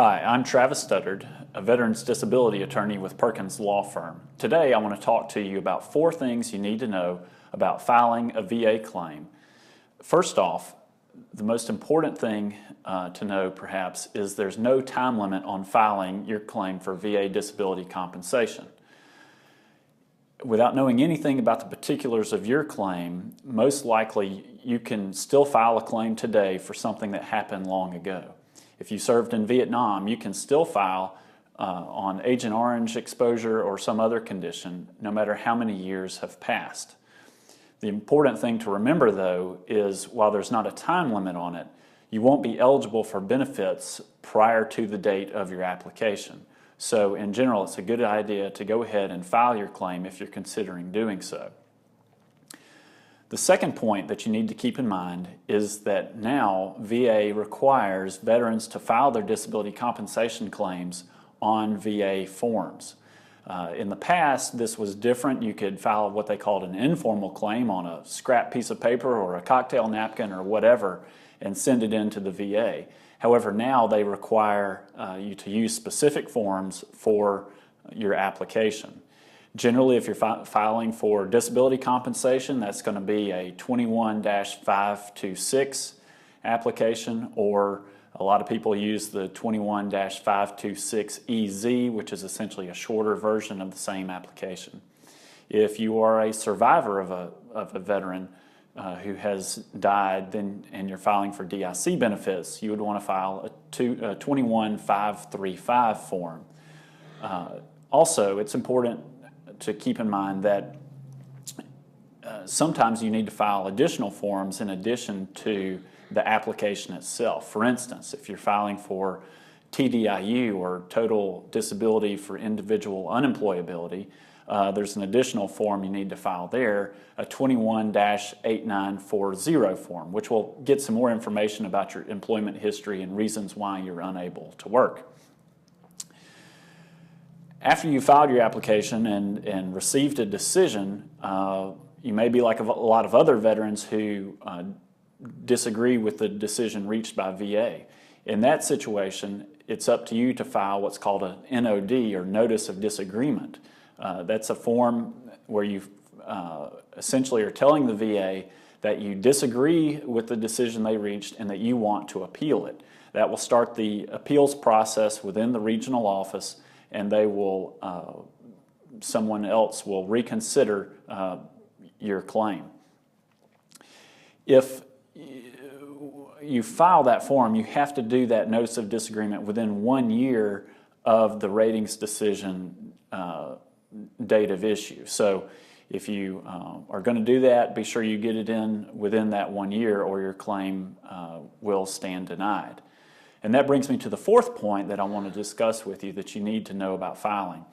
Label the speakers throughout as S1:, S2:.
S1: Hi, I'm Travis Studdard, a veterans disability attorney with Perkins Law Firm. Today I want to talk to you about 4 things you need to know about filing a VA claim. First off, the most important thing to know perhaps is there's no time limit on filing your claim for VA disability compensation. Without knowing anything about the particulars of your claim, most likely you can still file a claim today for something that happened long ago. If you served in Vietnam, you can still file on Agent Orange exposure or some other condition, no matter how many years have passed. The important thing to remember, though, is while there's not a time limit on it, you won't be eligible for benefits prior to the date of your application. So in general, it's a good idea to go ahead and file your claim if you're considering doing so. The second point that you need to keep in mind is that now VA requires veterans to file their disability compensation claims on VA forms. In the past, this was different. You could file what they called an informal claim on a scrap piece of paper or a cocktail napkin or whatever and send it in to the VA. However, now they require you to use specific forms for your application. Generally, if you're filing for disability compensation, that's going to be a 21-526 application, or a lot of people use the 21-526EZ, which is essentially a shorter version of the same application. If you are a survivor of a veteran who has died and you're filing for DIC benefits, you would want to file a 21-535 form. Also, it's important to keep in mind that sometimes you need to file additional forms in addition to the application itself. For instance, if you're filing for TDIU, or Total Disability for Individual Unemployability, there's an additional form you need to file there, a 21-8940 form, which will get some more information about your employment history and reasons why you're unable to work. After you filed your application and received a decision, you may be like a lot of other veterans who disagree with the decision reached by VA. In that situation, it's up to you to file what's called a NOD, or Notice of Disagreement. That's a form where you essentially are telling the VA that you disagree with the decision they reached and that you want to appeal it. That will start the appeals process within the regional office, and they will, someone else will reconsider your claim. If you file that form, you have to do that notice of disagreement within 1 year of the ratings decision date of issue. So if you are going to do that, be sure you get it in within that 1 year, or your claim will stand denied. And that brings me to the 4th point that I want to discuss with you that you need to know about filing.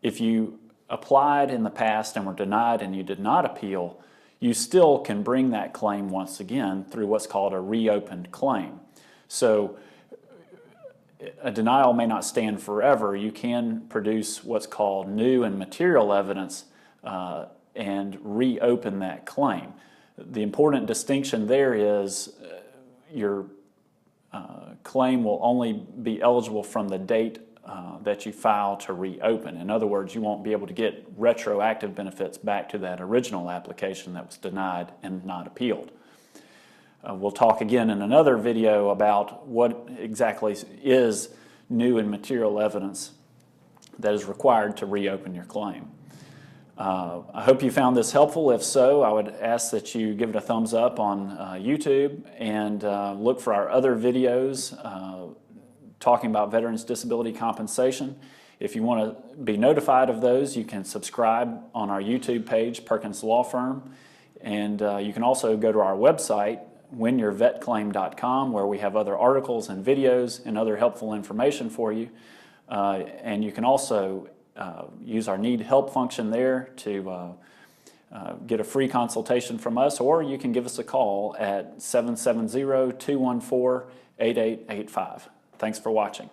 S1: If you applied in the past and were denied and you did not appeal, you still can bring that claim once again through what's called a reopened claim. So a denial may not stand forever. You can produce what's called new and material evidence and reopen that claim. The important distinction there is your claim will only be eligible from the date that you file to reopen. In other words, you won't be able to get retroactive benefits back to that original application that was denied and not appealed. We'll talk again in another video about what exactly is new and material evidence that is required to reopen your claim. I hope you found this helpful. If so, I would ask that you give it a thumbs up on YouTube and look for our other videos talking about veterans disability compensation. If you want to be notified of those, you can subscribe on our YouTube page, Perkins Law Firm, and you can also go to our website, winyourvetclaim.com, where we have other articles and videos and other helpful information for you. And you can also use our Need Help function there to get a free consultation from us, or you can give us a call at 770-214-8885. Thanks for watching.